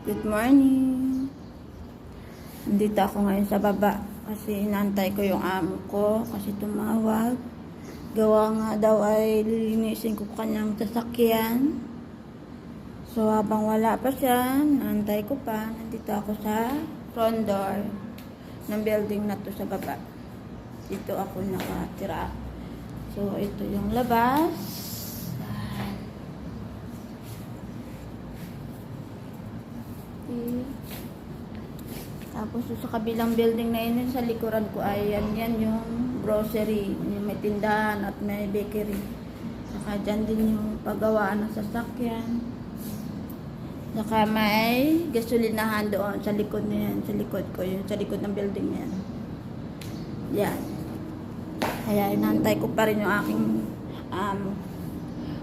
Good morning. Nandito ako ngayon sa baba kasi inantay ko yung amo ko kasi tumawag. Gawa nga daw ay lilinisin ko kanyang sasakyan. So habang wala pa siya, naantay ko pa. Nandito ako sa front door ng building na to sa baba. Dito ako nakatira. So ito yung labas. Tapos sa kabilang building na yun, sa likuran ko ay yan yung grocery, yung may tindahan at may bakery. Saka dyan din yung paggawaan ng sasakyan. Saka may gasolinahan doon sa likod na yan, sa likod ko yun, sa likod ng building na yan. Yan. Kaya inantay ko pa rin yung aking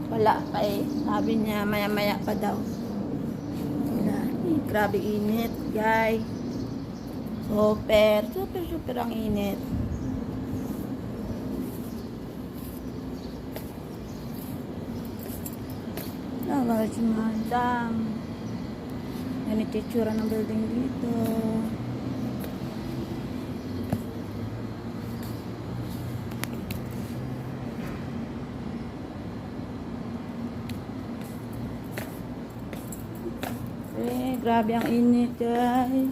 wala pa eh. Sabi niya maya-maya pa daw. Grabe init, guys. Super ang init. Nawala si madam. Yan yung titsura ng building dito. Grabe ang init, guys.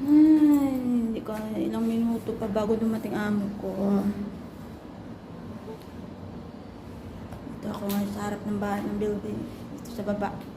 Ay, hindi ko ilang minuto pa bago dumating amo ko. Ito ako ngayon sa harap ng bahay ng building. Dito sa baba.